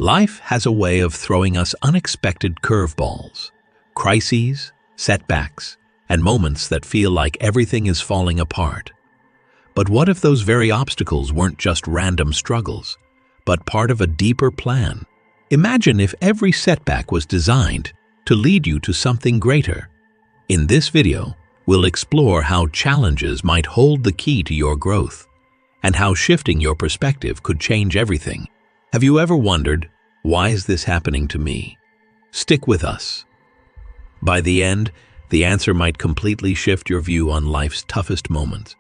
Life has a way of throwing us unexpected curveballs, crises, setbacks, and moments that feel like everything is falling apart. But what if those very obstacles weren't just random struggles, but part of a deeper plan? Imagine if every setback was designed to lead you to something greater. In this video, we'll explore how challenges might hold the key to your growth, and how shifting your perspective could change everything. Have you ever wondered, why is this happening to me? Stick with us. By the end, the answer might completely shift your view on life's toughest moments.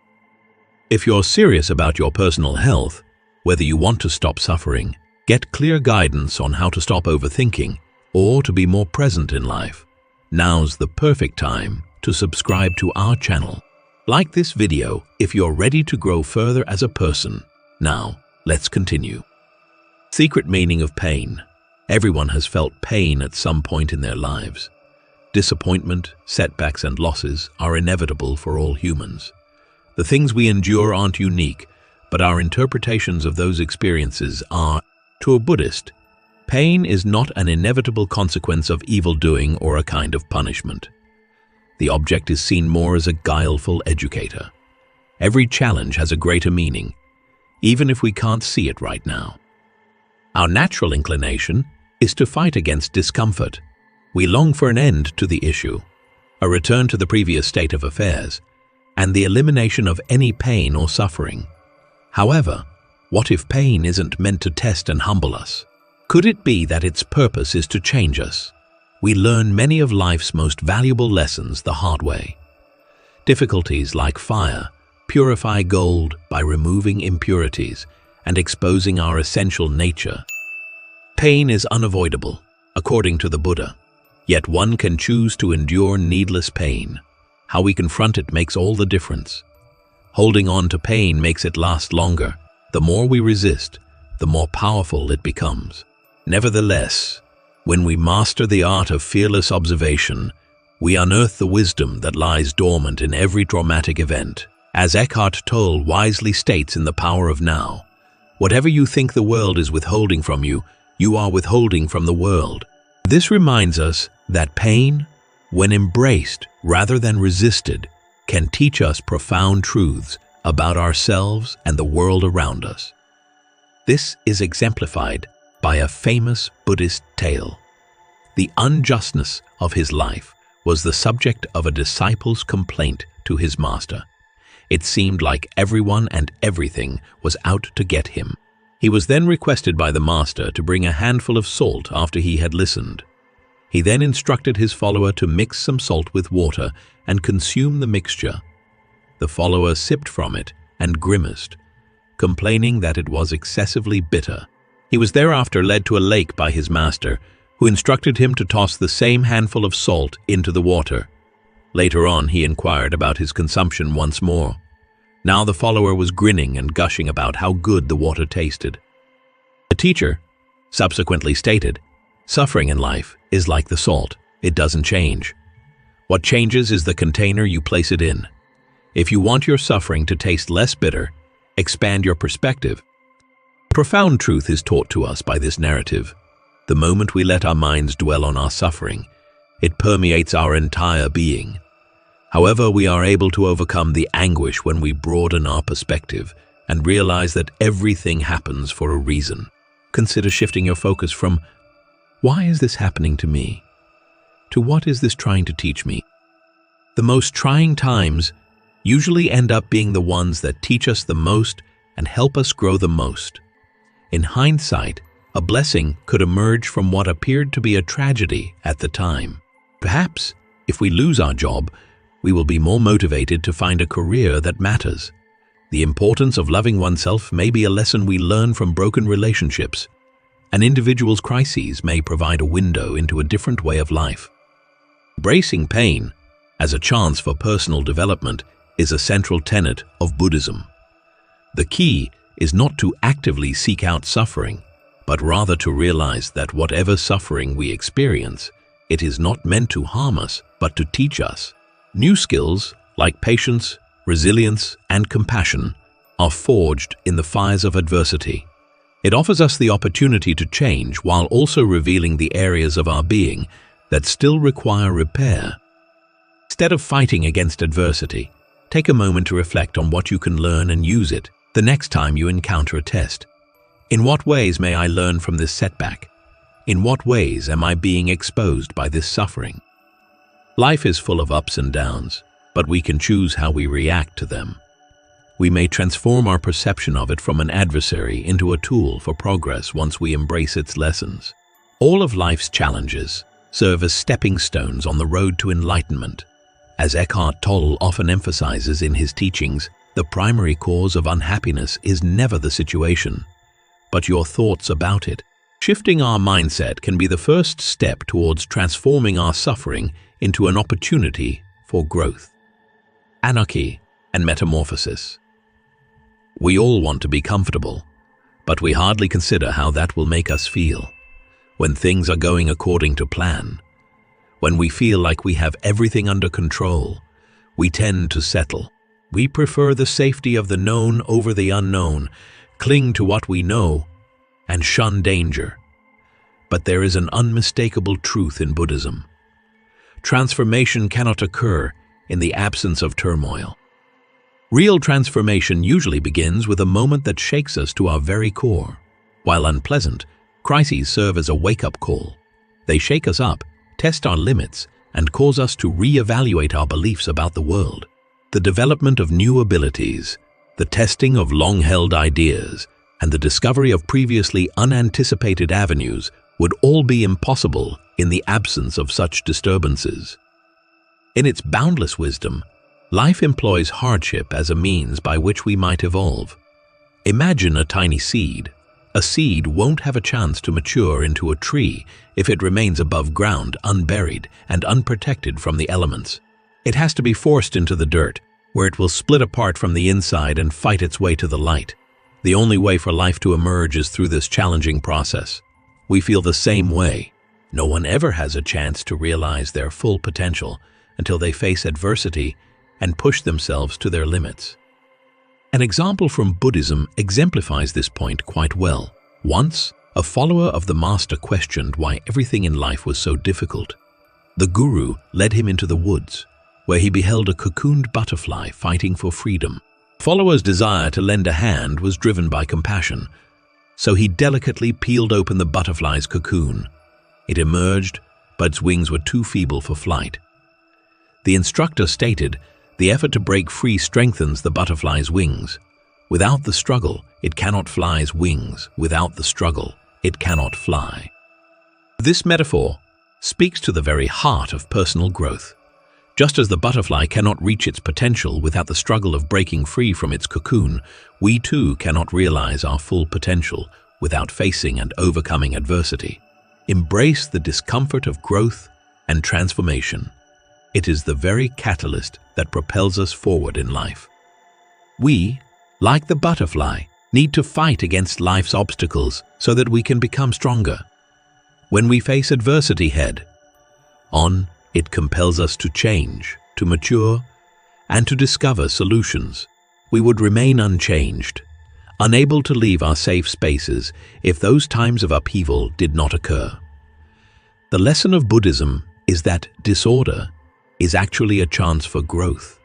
If you're serious about your personal health, whether you want to stop suffering, get clear guidance on how to stop overthinking, or to be more present in life, now's the perfect time to subscribe to our channel. Like this video if you're ready to grow further as a person. Now, let's continue. Secret meaning of pain. Everyone has felt pain at some point in their lives. Disappointment, setbacks, and losses are inevitable for all humans. The things we endure aren't unique, but our interpretations of those experiences are. To a Buddhist, pain is not an inevitable consequence of evil doing or a kind of punishment. The object is seen more as a guileful educator. Every challenge has a greater meaning, even if we can't see it right now. Our natural inclination is to fight against discomfort. We long for an end to the issue, a return to the previous state of affairs, and the elimination of any pain or suffering. However, what if pain isn't meant to test and humble us? Could it be that its purpose is to change us? We learn many of life's most valuable lessons the hard way. Difficulties like fire purify gold by removing impurities and exposing our essential nature. Pain is unavoidable, according to the Buddha, yet one can choose to endure needless pain. How we confront it makes all the difference. Holding on to pain makes it last longer. The more we resist, the more powerful it becomes. Nevertheless, when we master the art of fearless observation, we unearth the wisdom that lies dormant in every traumatic event. As Eckhart Tolle wisely states in The Power of Now, whatever you think the world is withholding from you, you are withholding from the world. This reminds us that pain, when embraced rather than resisted, can teach us profound truths about ourselves and the world around us. This is exemplified by a famous Buddhist tale. The unjustness of his life was the subject of a disciple's complaint to his master. It seemed like everyone and everything was out to get him. He was then requested by the master to bring a handful of salt after he had listened. He then instructed his follower to mix some salt with water and consume the mixture. The follower sipped from it and grimaced, complaining that it was excessively bitter. He was thereafter led to a lake by his master, who instructed him to toss the same handful of salt into the water. Later on, he inquired about his consumption once more. Now the follower was grinning and gushing about how good the water tasted. The teacher subsequently stated, "Suffering in life is like the salt. It doesn't change. What changes is the container you place it in. If you want your suffering to taste less bitter, expand your perspective." Profound truth is taught to us by this narrative. The moment we let our minds dwell on our suffering, it permeates our entire being. However, we are able to overcome the anguish when we broaden our perspective and realize that everything happens for a reason. Consider shifting your focus from, "Why is this happening to me?" to "What is this trying to teach me?" The most trying times usually end up being the ones that teach us the most and help us grow the most. In hindsight, a blessing could emerge from what appeared to be a tragedy at the time. Perhaps, if we lose our job, we will be more motivated to find a career that matters. The importance of loving oneself may be a lesson we learn from broken relationships. An individual's crises may provide a window into a different way of life. Embracing pain as a chance for personal development is a central tenet of Buddhism. The key is not to actively seek out suffering, but rather to realize that whatever suffering we experience, it is not meant to harm us, but to teach us. New skills like patience, resilience, and compassion are forged in the fires of adversity. It offers us the opportunity to change while also revealing the areas of our being that still require repair. Instead of fighting against adversity, take a moment to reflect on what you can learn and use it the next time you encounter a test. In what ways may I learn from this setback? In what ways am I being exposed by this suffering? Life is full of ups and downs, but we can choose how we react to them. We may transform our perception of it from an adversary into a tool for progress once we embrace its lessons. All of life's challenges serve as stepping stones on the road to enlightenment. As Eckhart Tolle often emphasizes in his teachings, the primary cause of unhappiness is never the situation, but your thoughts about it. Shifting our mindset can be the first step towards transforming our suffering into an opportunity for growth. Anarchy and metamorphosis. We all want to be comfortable, but we hardly consider how that will make us feel. When things are going according to plan, when we feel like we have everything under control, we tend to settle. We prefer the safety of the known over the unknown, cling to what we know, and shun danger. But there is an unmistakable truth in Buddhism. Transformation cannot occur in the absence of turmoil. Real transformation usually begins with a moment that shakes us to our very core. While unpleasant, crises serve as a wake-up call. They shake us up, test our limits, and cause us to re-evaluate our beliefs about the world. The development of new abilities, the testing of long-held ideas, and the discovery of previously unanticipated avenues would all be impossible in the absence of such disturbances. In its boundless wisdom, life employs hardship as a means by which we might evolve. Imagine a tiny seed. A seed won't have a chance to mature into a tree if it remains above ground, unburied and unprotected from the elements. It has to be forced into the dirt, where it will split apart from the inside and fight its way to the light. The only way for life to emerge is through this challenging process. We feel the same way. No one ever has a chance to realize their full potential until they face adversity and push themselves to their limits. An example from Buddhism exemplifies this point quite well. Once, a follower of the master questioned why everything in life was so difficult. The guru led him into the woods, where he beheld a cocooned butterfly fighting for freedom. The follower's desire to lend a hand was driven by compassion, so he delicately peeled open the butterfly's cocoon. It emerged, but its wings were too feeble for flight. The instructor stated, "The effort to break free strengthens the butterfly's wings. Without the struggle, it cannot fly's wings. Without the struggle, it cannot fly." This metaphor speaks to the very heart of personal growth. Just as the butterfly cannot reach its potential without the struggle of breaking free from its cocoon, we too cannot realize our full potential without facing and overcoming adversity. Embrace the discomfort of growth and transformation. It is the very catalyst that propels us forward in life. We, like the butterfly, need to fight against life's obstacles so that we can become stronger. When we face adversity head-on, it compels us to change, to mature, and to discover solutions. We would remain unchanged, unable to leave our safe spaces if those times of upheaval did not occur. The lesson of Buddhism is that disorder is actually a chance for growth,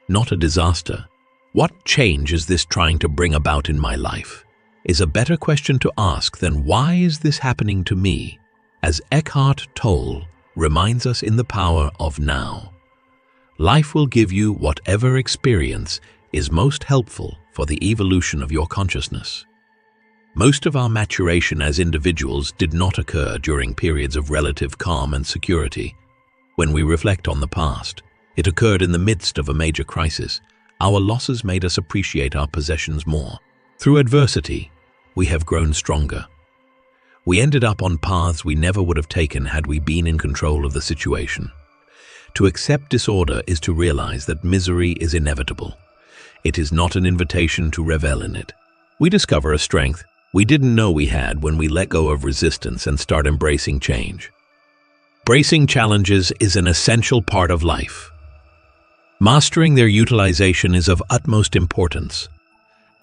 not a disaster. What change is this trying to bring about in my life? Is a better question to ask than why is this happening to me? As Eckhart Tolle reminds us in The Power of Now, life will give you whatever experience is most helpful for the evolution of your consciousness. Most of our maturation as individuals did not occur during periods of relative calm and security. When we reflect on the past, it occurred in the midst of a major crisis. Our losses made us appreciate our possessions more. Through adversity, we have grown stronger. We ended up on paths we never would have taken had we been in control of the situation. To accept disorder is to realize that misery is inevitable. It is not an invitation to revel in it. We discover a strength we didn't know we had when we let go of resistance and start embracing change. Embracing challenges is an essential part of life. Mastering their utilization is of utmost importance.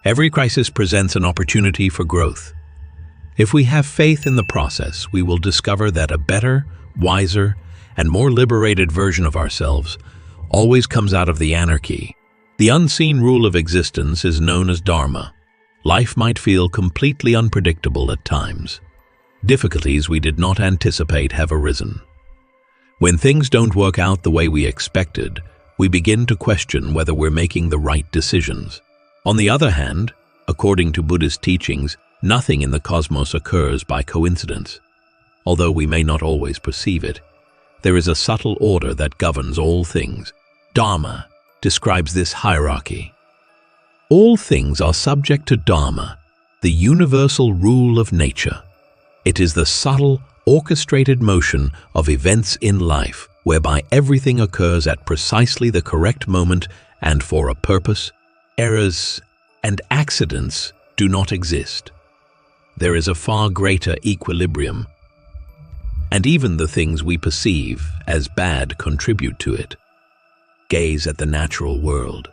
Every crisis presents an opportunity for growth. If we have faith in the process, we will discover that a better, wiser, and more liberated version of ourselves always comes out of the anarchy. The unseen rule of existence is known as Dharma. Life might feel completely unpredictable at times. Difficulties we did not anticipate have arisen. When things don't work out the way we expected, we begin to question whether we're making the right decisions. On the other hand, according to Buddhist teachings, nothing in the cosmos occurs by coincidence. Although we may not always perceive it, there is a subtle order that governs all things. Dharma describes this hierarchy. All things are subject to Dharma, the universal rule of nature. It is the subtle, orchestrated motion of events in life, whereby everything occurs at precisely the correct moment and for a purpose. Errors and accidents do not exist. There is a far greater equilibrium, and even the things we perceive as bad contribute to it. Gaze at the natural world.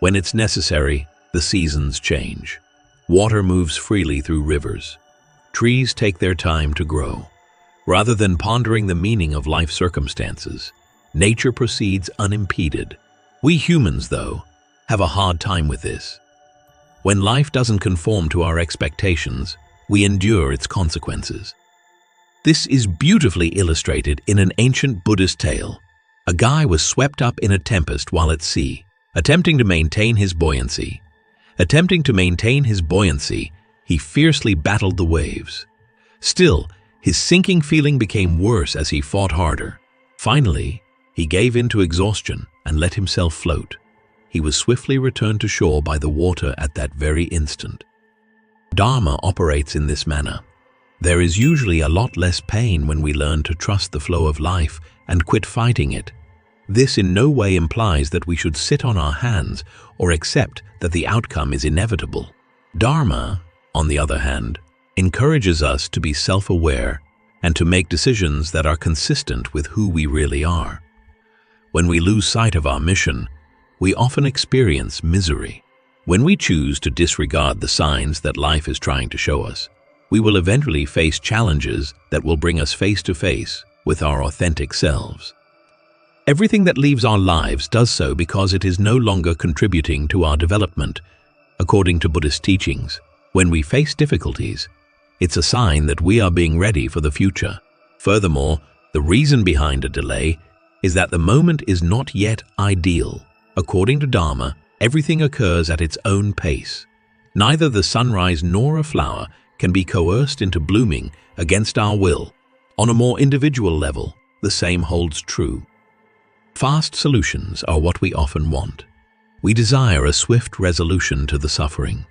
When it's necessary, the seasons change. Water moves freely through rivers. Trees take their time to grow. Rather than pondering the meaning of life circumstances, nature proceeds unimpeded. We humans, though, have a hard time with this. When life doesn't conform to our expectations, we endure its consequences. This is beautifully illustrated in an ancient Buddhist tale. A guy was swept up in a tempest while at sea, attempting to maintain his buoyancy. He fiercely battled the waves. Still, his sinking feeling became worse as he fought harder. Finally, he gave in to exhaustion and let himself float. He was swiftly returned to shore by the water at that very instant. Dharma operates in this manner. There is usually a lot less pain when we learn to trust the flow of life and quit fighting it. This in no way implies that we should sit on our hands or accept that the outcome is inevitable. Dharma, on the other hand, encourages us to be self-aware and to make decisions that are consistent with who we really are. When we lose sight of our mission, we often experience misery. When we choose to disregard the signs that life is trying to show us, we will eventually face challenges that will bring us face to face with our authentic selves. Everything that leaves our lives does so because it is no longer contributing to our development. According to Buddhist teachings, when we face difficulties, it's a sign that we are being ready for the future. Furthermore, the reason behind a delay is that the moment is not yet ideal. According to Dharma, everything occurs at its own pace. Neither the sunrise nor a flower can be coerced into blooming against our will. On a more individual level, the same holds true. Fast solutions are what we often want. We desire a swift resolution to the suffering.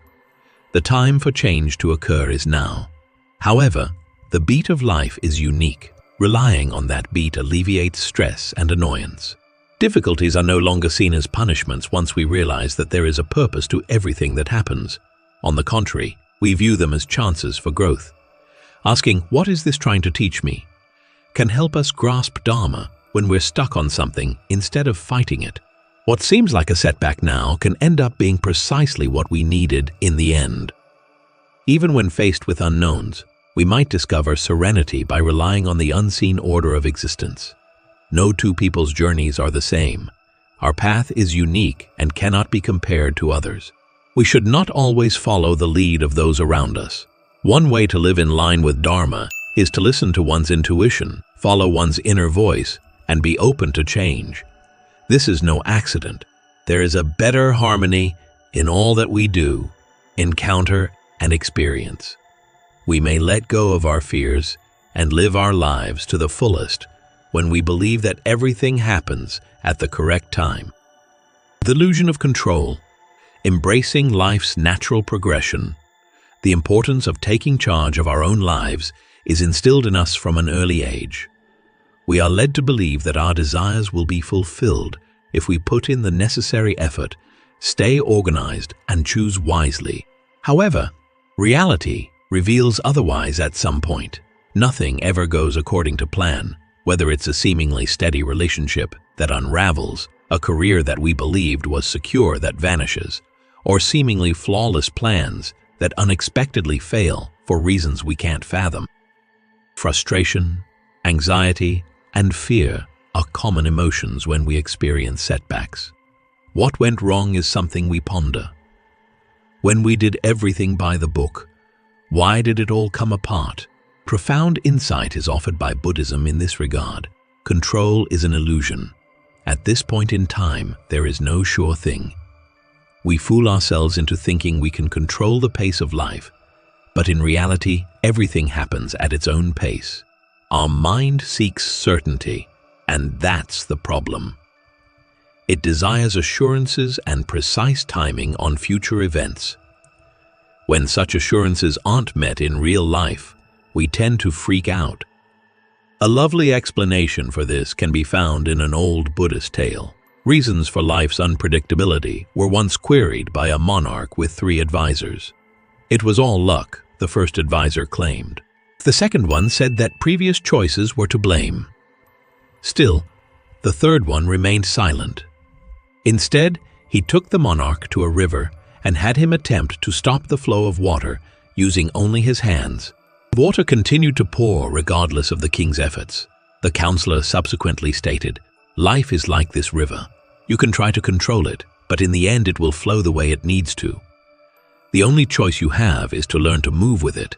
The time for change to occur is now. However, the beat of life is unique. Relying on that beat alleviates stress and annoyance. Difficulties are no longer seen as punishments once we realize that there is a purpose to everything that happens. On the contrary, we view them as chances for growth. Asking, "What is this trying to teach me?" can help us grasp Dharma when we're stuck on something instead of fighting it. What seems like a setback now can end up being precisely what we needed in the end. Even when faced with unknowns, we might discover serenity by relying on the unseen order of existence. No two people's journeys are the same. Our path is unique and cannot be compared to others. We should not always follow the lead of those around us. One way to live in line with Dharma is to listen to one's intuition, follow one's inner voice, and be open to change. This is no accident. There is a better harmony in all that we do, encounter, and experience. We may let go of our fears and live our lives to the fullest when we believe that everything happens at the correct time. The illusion of control, embracing life's natural progression, the importance of taking charge of our own lives is instilled in us from an early age. We are led to believe that our desires will be fulfilled if we put in the necessary effort, stay organized, and choose wisely. However, reality reveals otherwise at some point. Nothing ever goes according to plan, whether it's a seemingly steady relationship that unravels, a career that we believed was secure that vanishes, or seemingly flawless plans that unexpectedly fail for reasons we can't fathom. Frustration, anxiety, and fear are common emotions when we experience setbacks. What went wrong is something we ponder. When we did everything by the book, why did it all come apart? Profound insight is offered by Buddhism in this regard. Control is an illusion. At this point in time, there is no sure thing. We fool ourselves into thinking we can control the pace of life, but in reality, everything happens at its own pace. Our mind seeks certainty, and that's the problem. It desires assurances and precise timing on future events. When such assurances aren't met in real life, we tend to freak out. A lovely explanation for this can be found in an old Buddhist tale. Reasons for life's unpredictability were once queried by a monarch with 3 advisors. It was all luck, the first advisor claimed. The second one said that previous choices were to blame. Still, the third one remained silent. Instead, he took the monarch to a river and had him attempt to stop the flow of water using only his hands. Water continued to pour regardless of the king's efforts. The counselor subsequently stated, "Life is like this river. You can try to control it, but in the end it will flow the way it needs to. The only choice you have is to learn to move with it."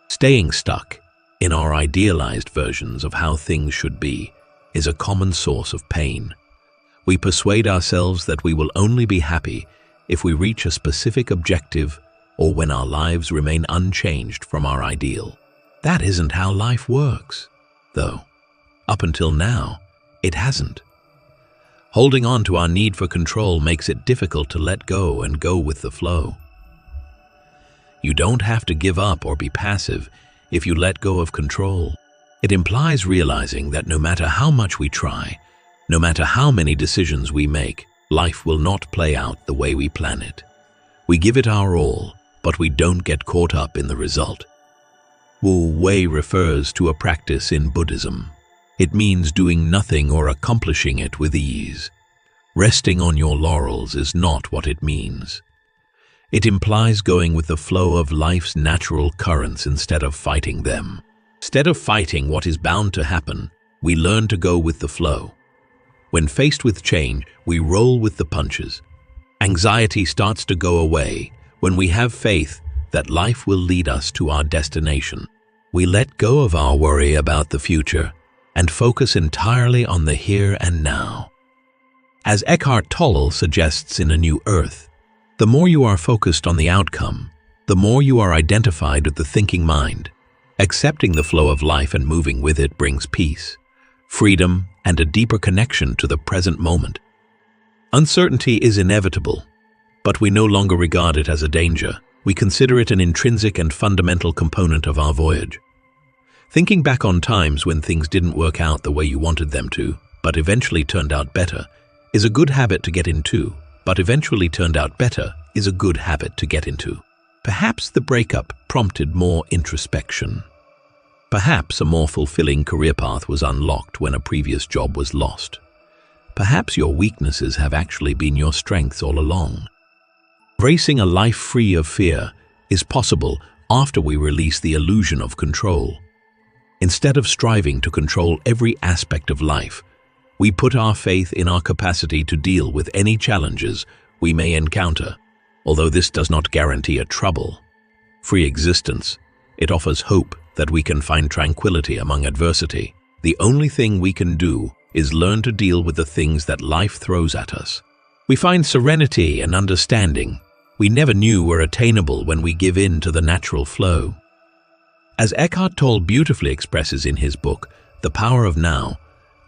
Staying stuck in our idealized versions of how things should be is a common source of pain. We persuade ourselves that we will only be happy if we reach a specific objective or when our lives remain unchanged from our ideal. That isn't how life works, though. Up until now, it hasn't. Holding on to our need for control makes it difficult to let go and go with the flow. You don't have to give up or be passive if you let go of control. It implies realizing that no matter how much we try, no matter how many decisions we make, life will not play out the way we plan it. We give it our all, but we don't get caught up in the result. Wu Wei refers to a practice in Buddhism. It means doing nothing or accomplishing it with ease. Resting on your laurels is not what it means. It implies going with the flow of life's natural currents instead of fighting them. Instead of fighting what is bound to happen, we learn to go with the flow. When faced with change, we roll with the punches. Anxiety starts to go away when we have faith that life will lead us to our destination. We let go of our worry about the future and focus entirely on the here and now. As Eckhart Tolle suggests in A New Earth, the more you are focused on the outcome, the more you are identified with the thinking mind. Accepting the flow of life and moving with it brings peace, freedom, and a deeper connection to the present moment. Uncertainty is inevitable, but we no longer regard it as a danger. We consider it an intrinsic and fundamental component of our voyage. Thinking back on times when things didn't work out the way you wanted them to, but eventually turned out better, is a good habit to get into. Perhaps the breakup prompted more introspection. Perhaps a more fulfilling career path was unlocked when a previous job was lost. Perhaps your weaknesses have actually been your strengths all along. Embracing a life free of fear is possible after we release the illusion of control. Instead of striving to control every aspect of life, we put our faith in our capacity to deal with any challenges we may encounter. Although this does not guarantee a trouble-free existence, it offers hope that we can find tranquility among adversity. The only thing we can do is learn to deal with the things that life throws at us. We find serenity and understanding we never knew were attainable when we give in to the natural flow. As Eckhart Tolle beautifully expresses in his book, The Power of Now,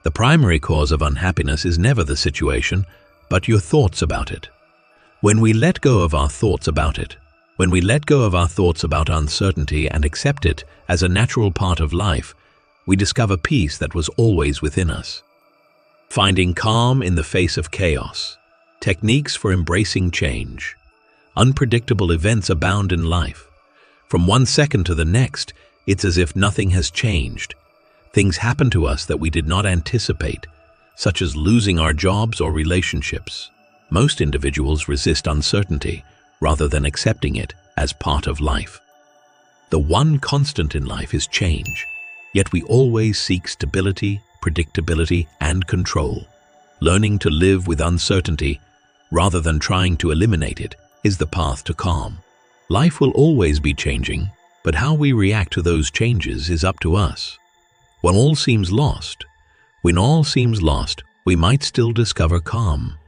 the primary cause of unhappiness is never the situation, but your thoughts about it. When we let go of our thoughts about it, when we let go of our thoughts about uncertainty and accept it as a natural part of life, we discover peace that was always within us. Finding calm in the face of chaos. Techniques for embracing change. Unpredictable events abound in life. From one second to the next, it's as if nothing has changed. Things happen to us that we did not anticipate, such as losing our jobs or relationships. Most individuals resist uncertainty rather than accepting it as part of life. The one constant in life is change, yet we always seek stability, predictability, and control. Learning to live with uncertainty, rather than trying to eliminate it, is the path to calm. Life will always be changing, but how we react to those changes is up to us. When all seems lost, we might still discover calm.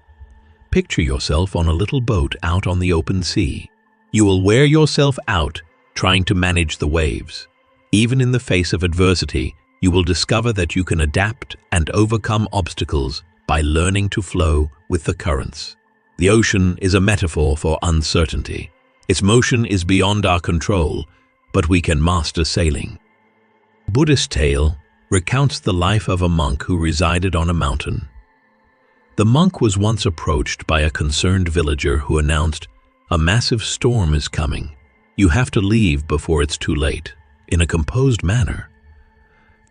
Picture yourself on a little boat out on the open sea. You will wear yourself out trying to manage the waves. Even in the face of adversity, you will discover that you can adapt and overcome obstacles by learning to flow with the currents. The ocean is a metaphor for uncertainty. Its motion is beyond our control, but we can master sailing. A Buddhist tale recounts the life of a monk who resided on a mountain. The monk was once approached by a concerned villager who announced, "A massive storm is coming. You have to leave before it's too late," in a composed manner.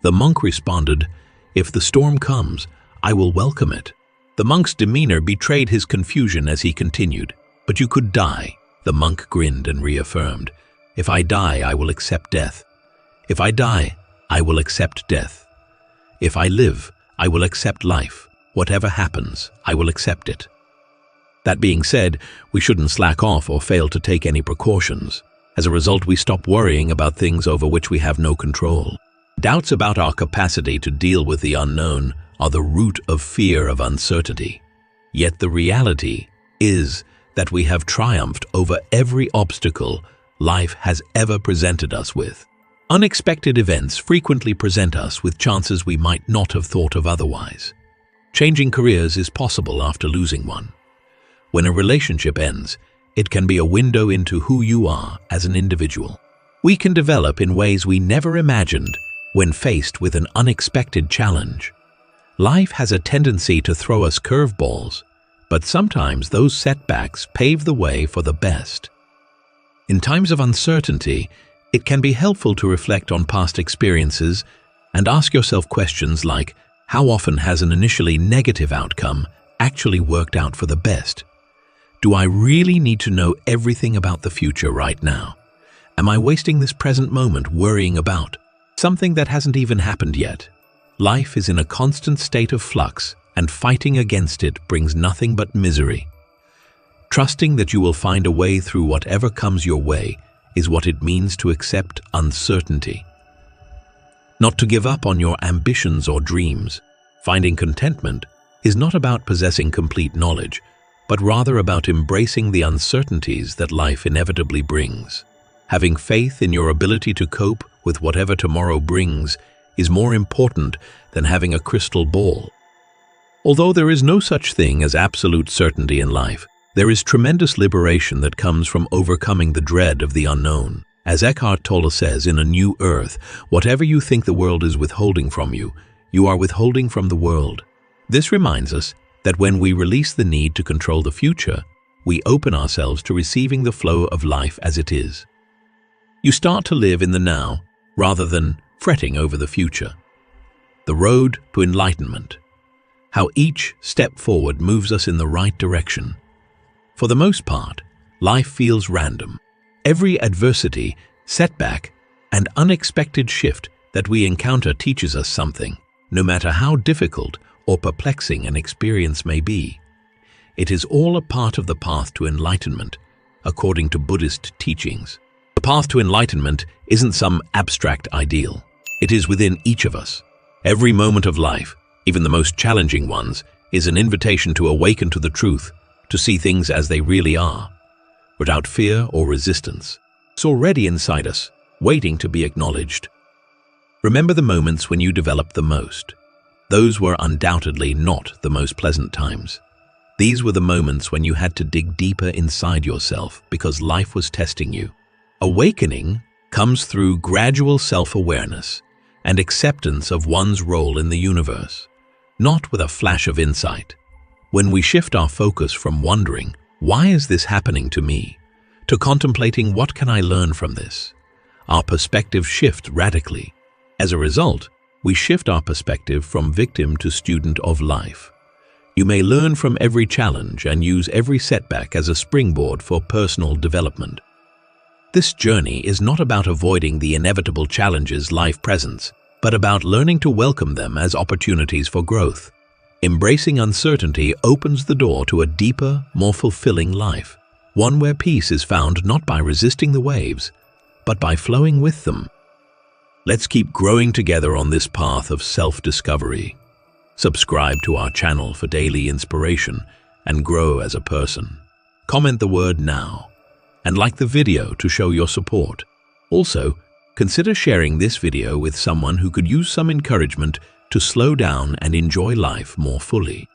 The monk responded, "If the storm comes, I will welcome it." The monk's demeanor betrayed his confusion as he continued, "But you could die." The monk grinned and reaffirmed, "If I die, I will accept death. If I die, I will accept death. If I live, I will accept life. Whatever happens, I will accept it." That being said, we shouldn't slack off or fail to take any precautions. As a result, we stop worrying about things over which we have no control. Doubts about our capacity to deal with the unknown are the root of fear of uncertainty. Yet the reality is that we have triumphed over every obstacle life has ever presented us with. Unexpected events frequently present us with chances we might not have thought of otherwise. Changing careers is possible after losing one. When a relationship ends, it can be a window into who you are as an individual. We can develop in ways we never imagined when faced with an unexpected challenge. Life has a tendency to throw us curveballs, but sometimes those setbacks pave the way for the best. In times of uncertainty, it can be helpful to reflect on past experiences and ask yourself questions like, how often has an initially negative outcome actually worked out for the best? Do I really need to know everything about the future right now? Am I wasting this present moment worrying about something that hasn't even happened yet? Life is in a constant state of flux, and fighting against it brings nothing but misery. Trusting that you will find a way through whatever comes your way is what it means to accept uncertainty. Not to give up on your ambitions or dreams. Finding contentment is not about possessing complete knowledge, but rather about embracing the uncertainties that life inevitably brings. Having faith in your ability to cope with whatever tomorrow brings is more important than having a crystal ball. Although there is no such thing as absolute certainty in life, there is tremendous liberation that comes from overcoming the dread of the unknown. As Eckhart Tolle says in A New Earth, whatever you think the world is withholding from you, you are withholding from the world. This reminds us that when we release the need to control the future, we open ourselves to receiving the flow of life as it is. You start to live in the now, rather than fretting over the future. The road to enlightenment. How each step forward moves us in the right direction. For the most part, life feels random. Every adversity, setback, and unexpected shift that we encounter teaches us something, no matter how difficult or perplexing an experience may be. It is all a part of the path to enlightenment, according to Buddhist teachings. The path to enlightenment isn't some abstract ideal. It is within each of us. Every moment of life, even the most challenging ones, is an invitation to awaken to the truth, to see things as they really are, without fear or resistance. It's already inside us, waiting to be acknowledged. Remember the moments when you developed the most. Those were undoubtedly not the most pleasant times. These were the moments when you had to dig deeper inside yourself because life was testing you. Awakening comes through gradual self-awareness and acceptance of one's role in the universe, not with a flash of insight. When we shift our focus from wondering, "Why is this happening to me?" to contemplating, "What can I learn from this?" our perspective shifts radically. As a result, we shift our perspective from victim to student of life. You may learn from every challenge and use every setback as a springboard for personal development. This journey is not about avoiding the inevitable challenges life presents, but about learning to welcome them as opportunities for growth. Embracing uncertainty opens the door to a deeper, more fulfilling life, one where peace is found not by resisting the waves, but by flowing with them. Let's keep growing together on this path of self-discovery. Subscribe to our channel for daily inspiration and grow as a person. Comment the word now and like the video to show your support. Also, consider sharing this video with someone who could use some encouragement to slow down and enjoy life more fully.